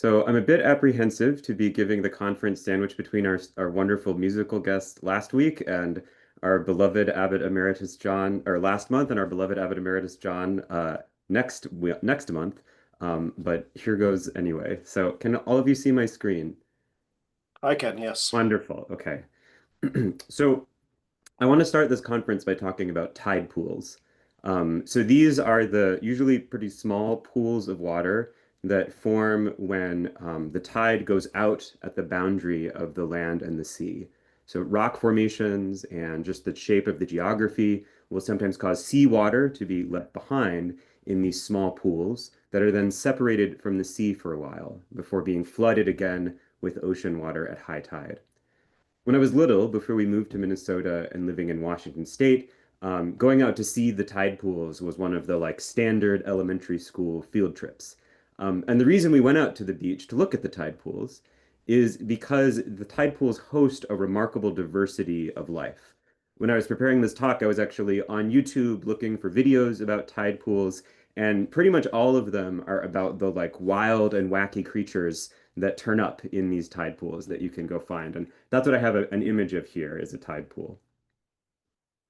So I'm a bit apprehensive to be giving the conference sandwich between our wonderful musical guest last week and our beloved Abbot Emeritus John, or last month, and our beloved Abbot Emeritus John next month. But here goes anyway. So can all of you see my screen? I can, yes. Wonderful. Okay. So I want to start this conference by talking about tide pools. So these are the usually pretty small pools of water that form when the tide goes out at the boundary of the land and the sea. So rock formations and just the shape of the geography will sometimes cause seawater to be left behind in these small pools that are then separated from the sea for a while before being flooded again with ocean water at high tide. When I was little, before we moved to Minnesota and living in Washington State, going out to see the tide pools was one of the like standard elementary school field trips. And the reason we went out to the beach to look at the tide pools is because the tide pools host a remarkable diversity of life. When I was preparing this talk, I was actually on YouTube looking for videos about tide pools, and pretty much all of them are about the like wild and wacky creatures that turn up in these tide pools that you can go find. And that's what I have an image of here is a tide pool.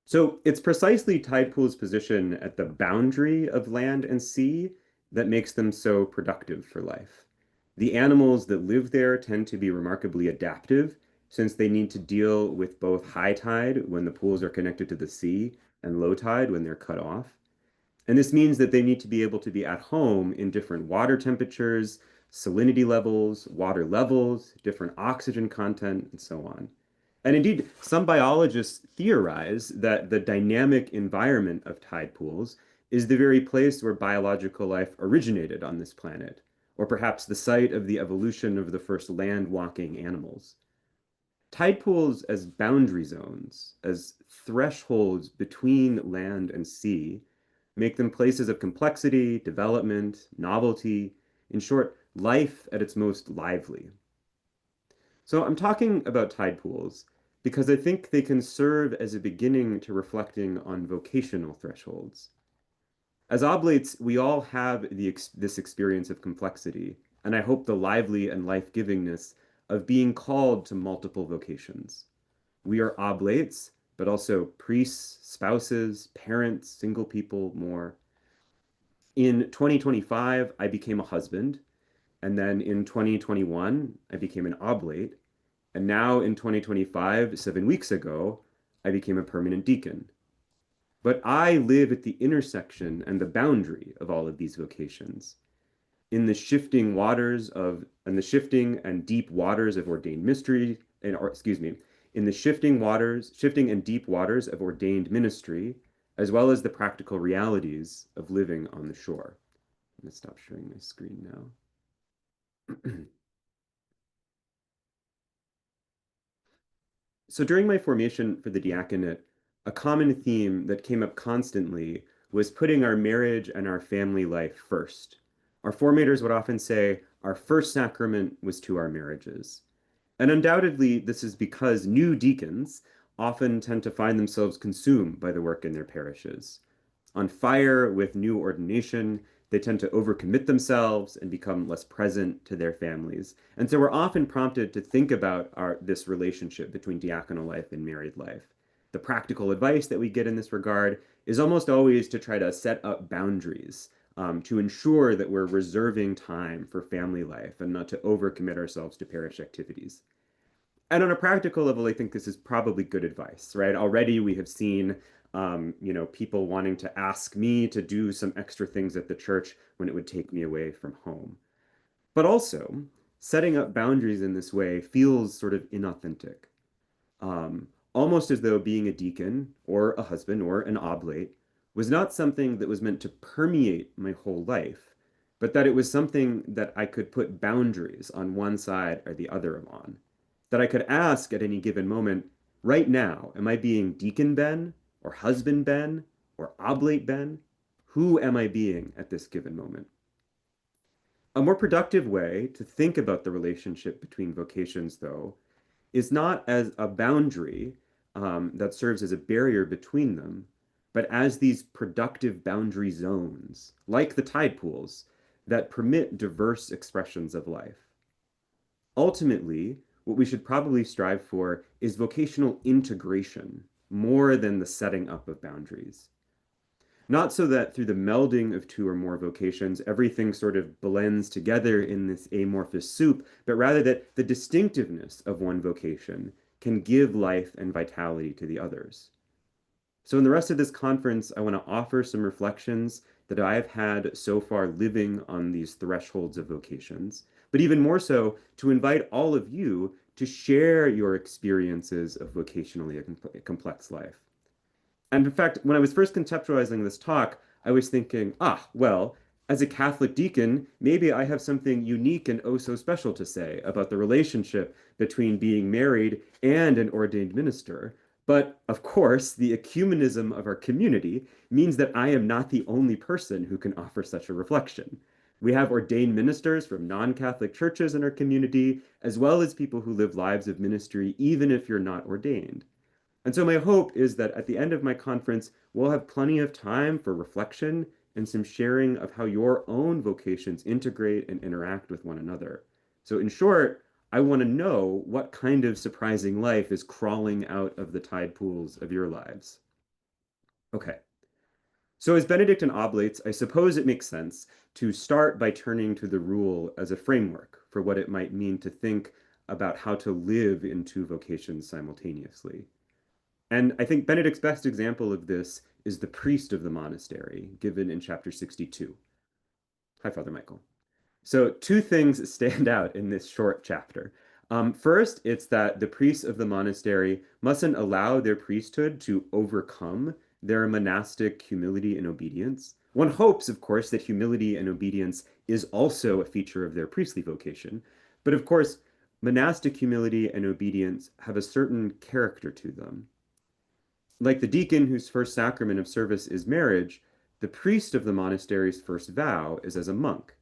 So it's precisely tide pools' position at the boundary of land and sea that makes them so productive for life. The animals that live there tend to be remarkably adaptive since they need to deal with both high tide when the pools are connected to the sea and low tide when they're cut off. And this means that they need to be able to be at home in different water temperatures, salinity levels, different oxygen content, and so on. And indeed, some biologists theorize that the dynamic environment of tide pools is the very place where biological life originated on this planet, or perhaps the site of the evolution of the first land-walking animals. Tide pools as boundary zones, as thresholds between land and sea, make them places of complexity, development, novelty, in short, life at its most lively. So I'm talking about tide pools because I think they can serve as a beginning to reflecting on vocational thresholds. As oblates, we all have this experience of complexity, and I hope the lively and life-givingness of being called to multiple vocations. We are oblates, but also priests, spouses, parents, single people, more. In 2025, I became a husband, and then in 2021, I became an oblate, and now in 2025, 7 weeks ago, I became a permanent deacon. But I live at the intersection and the boundary of all of these vocations. In the shifting and deep waters of ordained mystery, or excuse me, in the shifting and deep waters of ordained ministry, as well as the practical realities of living on the shore. I'm going to stop sharing my screen now. So during my formation for the diaconate, a common theme that came up constantly was putting our marriage and our family life first. Our formators would often say, our first sacrament was to our marriages. And undoubtedly, this is because new deacons often tend to find themselves consumed by the work in their parishes. On fire with new ordination, they tend to overcommit themselves and become less present to their families. And so we're often prompted to think about this relationship between diaconal life and married life. The practical advice that we get in this regard is almost always to try to set up boundaries to ensure that we're reserving time for family life and not to overcommit ourselves to parish activities. And on a practical level, I think this is probably good advice, right? Already we have seen, people wanting to ask me to do some extra things at the church when it would take me away from home. But also, setting up boundaries in this way feels sort of inauthentic, almost as though being a deacon or a husband or an oblate was not something that was meant to permeate my whole life, but that it was something that I could put boundaries on one side or the other of on. That I could ask at any given moment, right now, am I being deacon Ben or husband Ben or oblate Ben? Who am I being at this given moment? A more productive way to think about the relationship between vocations, though, is not as a boundary that serves as a barrier between them, but as these productive boundary zones, like the tide pools, that permit diverse expressions of life. Ultimately, what we should probably strive for is vocational integration more than the setting up of boundaries. Not so that through the melding of two or more vocations, everything sort of blends together in this amorphous soup, but rather that the distinctiveness of one vocation can give life and vitality to the others. So, in the rest of this conference, I want to offer some reflections that I've had so far living on these thresholds of vocations, but even more so, to invite all of you to share your experiences of vocationally complex life. And in fact, when I was first conceptualizing this talk, I was thinking, well, as a Catholic deacon, maybe I have something unique and oh so special to say about the relationship between being married and an ordained minister. But of course, the ecumenism of our community means that I am not the only person who can offer such a reflection. We have ordained ministers from non-Catholic churches in our community, as well as people who live lives of ministry, even if you're not ordained. And so my hope is that at the end of my conference, we'll have plenty of time for reflection and some sharing of how your own vocations integrate and interact with one another. So in short, I want to know what kind of surprising life is crawling out of the tide pools of your lives. Okay. So as Benedict and Oblates, I suppose it makes sense to start by turning to the rule as a framework for what it might mean to think about how to live in two vocations simultaneously. And I think Benedict's best example of this is the priest of the monastery, given in chapter 62. Hi, Father Michael. So, two things stand out in this short chapter. First, it's that the priests of the monastery mustn't allow their priesthood to overcome their monastic humility and obedience. One hopes, of course, that humility and obedience is also a feature of their priestly vocation. But of course, monastic humility and obedience have a certain character to them. Like the deacon whose first sacrament of service is marriage, the priest of the monastery's first vow is as a monk.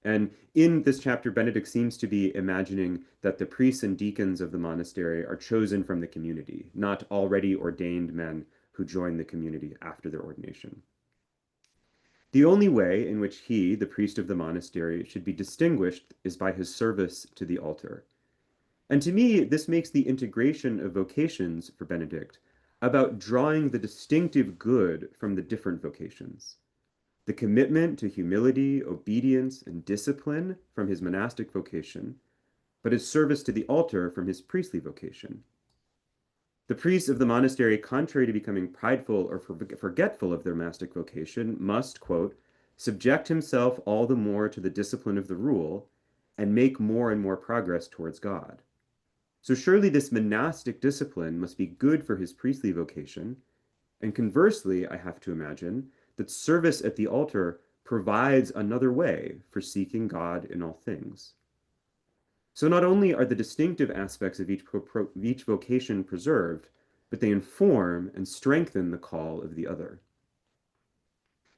And in this chapter, Benedict seems to be imagining that the priests and deacons of the monastery are chosen from the community, not already ordained men who join the community after their ordination. The only way in which he, the priest of the monastery, should be distinguished is by his service to the altar. And to me, this makes the integration of vocations for Benedict about drawing the distinctive good from the different vocations. The commitment to humility, obedience, and discipline from his monastic vocation, but his service to the altar from his priestly vocation. The priests of the monastery, contrary to becoming prideful or forgetful of their monastic vocation, must, quote, subject himself all the more to the discipline of the rule and make more and more progress towards God. So surely this monastic discipline must be good for his priestly vocation, and conversely, I have to imagine that service at the altar provides another way for seeking God in all things. So not only are the distinctive aspects of each vocation preserved, but they inform and strengthen the call of the other.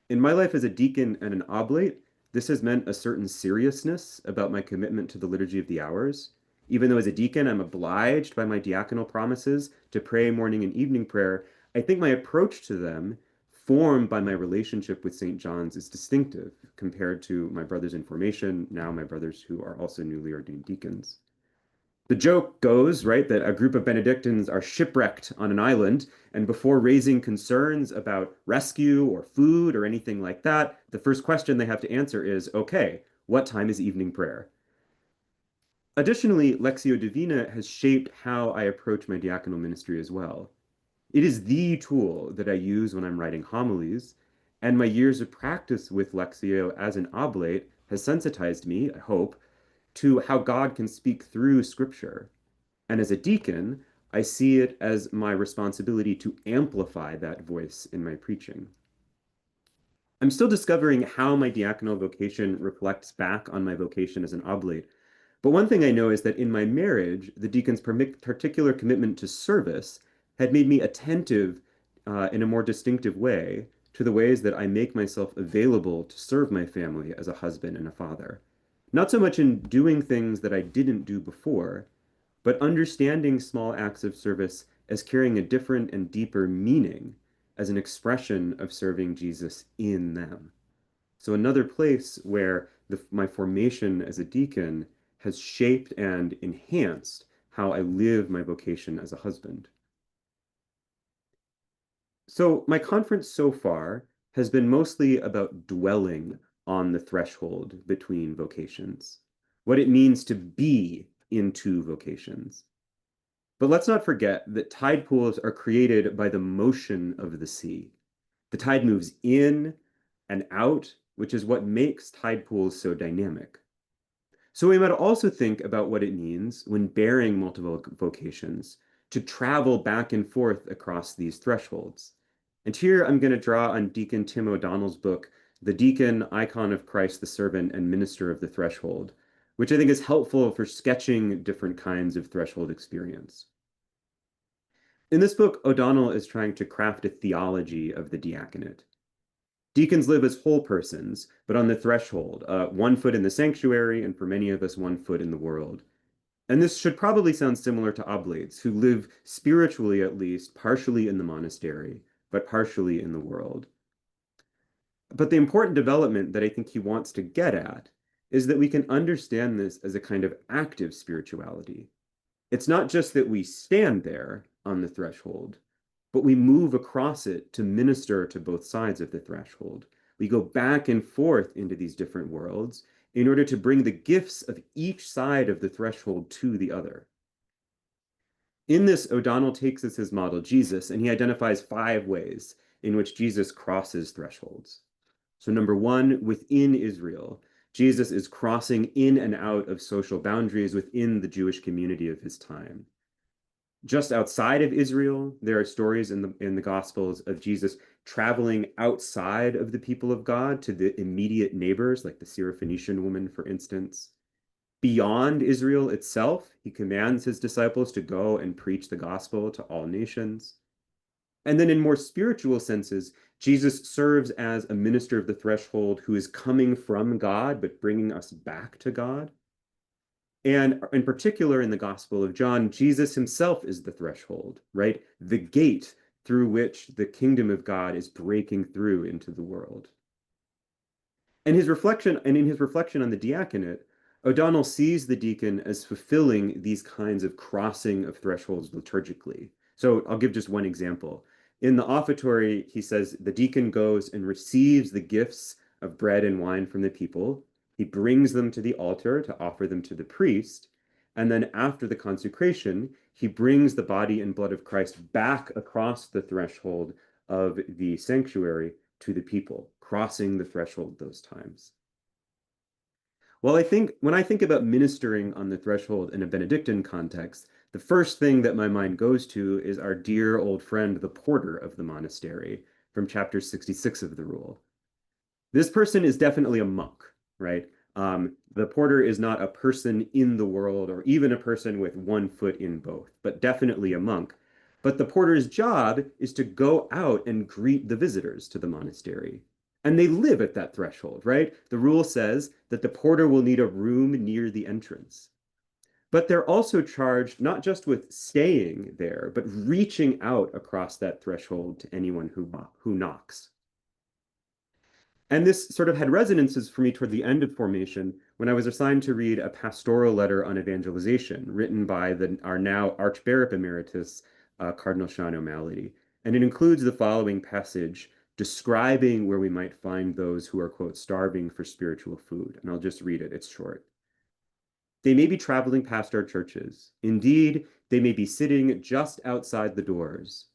In my life as a deacon and an oblate, this has meant a certain seriousness about my commitment to the Liturgy of the Hours. Even though as a deacon I'm obliged by my diaconal promises to pray morning and evening prayer, I think my approach to them, formed by my relationship with St. John's, is distinctive compared to my brothers in formation, now my brothers who are also newly ordained deacons. The joke goes, right, that a group of Benedictines are shipwrecked on an island, and before raising concerns about rescue or food or anything like that, the first question they have to answer is, okay, what time is evening prayer? Additionally, Lectio Divina has shaped how I approach my diaconal ministry as well. It is the tool that I use when I'm writing homilies, and my years of practice with Lectio as an oblate has sensitized me, I hope, to how God can speak through Scripture. And as a deacon, I see it as my responsibility to amplify that voice in my preaching. I'm still discovering how my diaconal vocation reflects back on my vocation as an oblate. But one thing I know is that in my marriage, the deacon's particular commitment to service had made me attentive in a more distinctive way to the ways that I make myself available to serve my family as a husband and a father. Not so much in doing things that I didn't do before, but understanding small acts of service as carrying a different and deeper meaning as an expression of serving Jesus in them. So another place where my formation as a deacon has shaped and enhanced how I live my vocation as a husband. So, my conference so far has been mostly about dwelling on the threshold between vocations, what it means to be in two vocations. But let's not forget that tide pools are created by the motion of the sea. The tide moves in and out, which is what makes tide pools so dynamic. So we might also think about what it means when bearing multiple vocations to travel back and forth across these thresholds. And here I'm going to draw on Deacon Tim O'Donnell's book, The Deacon, Icon of Christ the Servant and Minister of the Threshold, which I think is helpful for sketching different kinds of threshold experience. In this book, O'Donnell is trying to craft a theology of the diaconate. Deacons live as whole persons, but on the threshold, 1 foot in the sanctuary, and for many of us, 1 foot in the world. And this should probably sound similar to oblates, who live spiritually at least, partially in the monastery, but partially in the world. But the important development that I think he wants to get at is that we can understand this as a kind of active spirituality. It's not just that we stand there on the threshold, but we move across it to minister to both sides of the threshold. We go back and forth into these different worlds in order to bring the gifts of each side of the threshold to the other. In this, O'Donnell takes as his model Jesus, and he identifies 5 ways in which Jesus crosses thresholds. So, number one, within Israel, Jesus is crossing in and out of social boundaries within the Jewish community of his time. Just outside of Israel, there are stories in the Gospels of Jesus traveling outside of the people of God to the immediate neighbors, like the Syrophoenician woman, for instance. Beyond Israel itself, he commands his disciples to go and preach the gospel to all nations. And then, in more spiritual senses, Jesus serves as a minister of the threshold who is coming from God, but bringing us back to God. And in particular, in the Gospel of John, Jesus himself is the threshold, right? The gate through which the kingdom of God is breaking through into the world. And in his reflection on the diaconate, O'Donnell sees the deacon as fulfilling these kinds of crossing of thresholds liturgically. So I'll give just one example. In the offertory, he says the deacon goes and receives the gifts of bread and wine from the people. He brings them to the altar to offer them to the priest. And then after the consecration, he brings the body and blood of Christ back across the threshold of the sanctuary to the people, crossing the threshold those times. Well, when I think about ministering on the threshold in a Benedictine context, the first thing that my mind goes to is our dear old friend, the porter of the monastery, from chapter 66 of the rule. This person is definitely a monk, right? The porter is not a person in the world or even a person with 1 foot in both, but definitely a monk. But the porter's job is to go out and greet the visitors to the monastery. And they live at that threshold, right? The rule says that the porter will need a room near the entrance. But they're also charged not just with staying there, but reaching out across that threshold to anyone who knocks. And this sort of had resonances for me toward the end of formation when I was assigned to read a pastoral letter on evangelization written by our now Archbishop Emeritus, Cardinal Sean O'Malley. And it includes the following passage describing where we might find those who are, quote, starving for spiritual food. And I'll just read it, it's short. They may be traveling past our churches. Indeed, they may be sitting just outside the doors.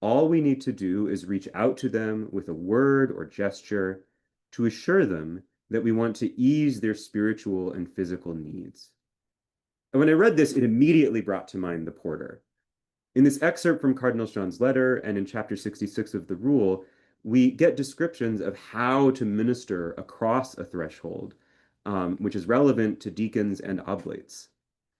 All we need to do is reach out to them with a word or gesture to assure them that we want to ease their spiritual and physical needs. And when I read this, it immediately brought to mind the porter. In this excerpt from Cardinal Sean's letter and in chapter 66 of the rule, we get descriptions of how to minister across a threshold, which is relevant to deacons and oblates.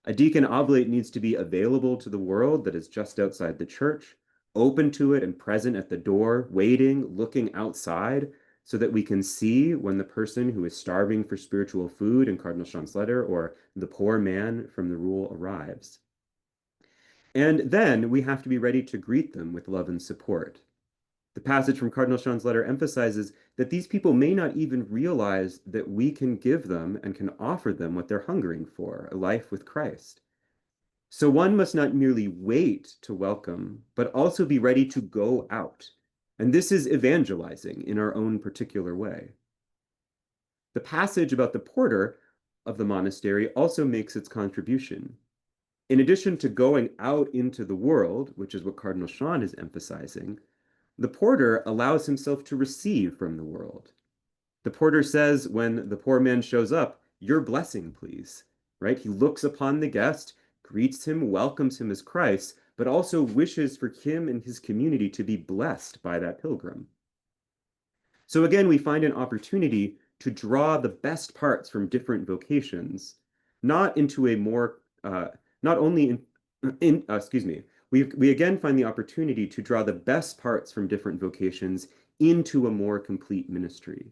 A deacon oblate needs to be available to the world that is just outside the church, open to it and present at the door, waiting, looking outside, so that we can see when the person who is starving for spiritual food in Cardinal Sean's letter or the poor man from the rule arrives. And then we have to be ready to greet them with love and support. The passage from Cardinal Sean's letter emphasizes that these people may not even realize that we can give them and can offer them what they're hungering for, a life with Christ. So one must not merely wait to welcome, but also be ready to go out. And this is evangelizing in our own particular way. The passage about the porter of the monastery also makes its contribution. In addition to going out into the world, which is what Cardinal Sean is emphasizing, the porter allows himself to receive from the world. The porter says when the poor man shows up, "Your blessing, please." Right? He looks upon the guest, greets him, welcomes him as Christ, but also wishes for him and his community to be blessed by that pilgrim. So again, we find an opportunity to draw the best parts from different vocations, not into a more, not only excuse me, we again find the opportunity to draw the best parts from different vocations into a more complete ministry.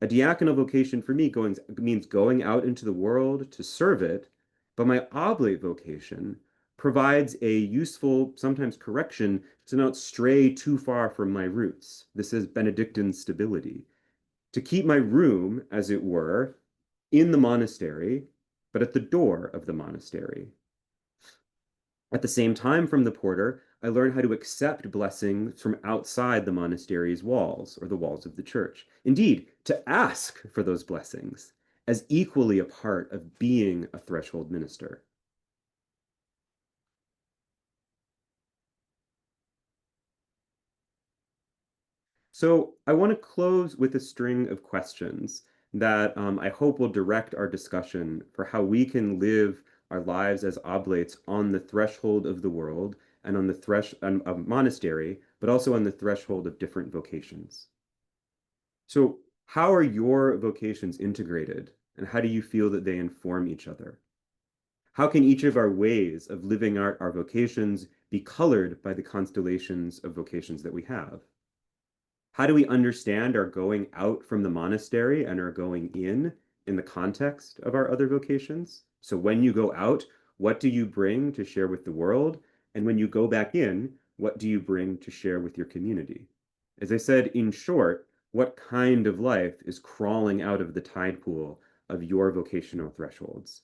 A diaconal vocation for me means going out into the world to serve it, but my oblate vocation provides a useful, sometimes correction, to not stray too far from my roots. This is Benedictine stability. To keep my room, as it were, in the monastery, but at the door of the monastery. At the same time, from the porter, I learn how to accept blessings from outside the monastery's walls or the walls of the church. Indeed, to ask for those blessings as equally a part of being a threshold minister. So I want to close with a string of questions that I hope will direct our discussion for how we can live our lives as oblates on the threshold of the world and on the of monastery, but also on the threshold of different vocations. So how are your vocations integrated, and how do you feel that they inform each other? How can each of our ways of living our vocations be colored by the constellations of vocations that we have? How do we understand our going out from the monastery and our going in the context of our other vocations? So when you go out, what do you bring to share with the world? And when you go back in, what do you bring to share with your community? As I said, in short, what kind of life is crawling out of the tide pool of your vocational thresholds?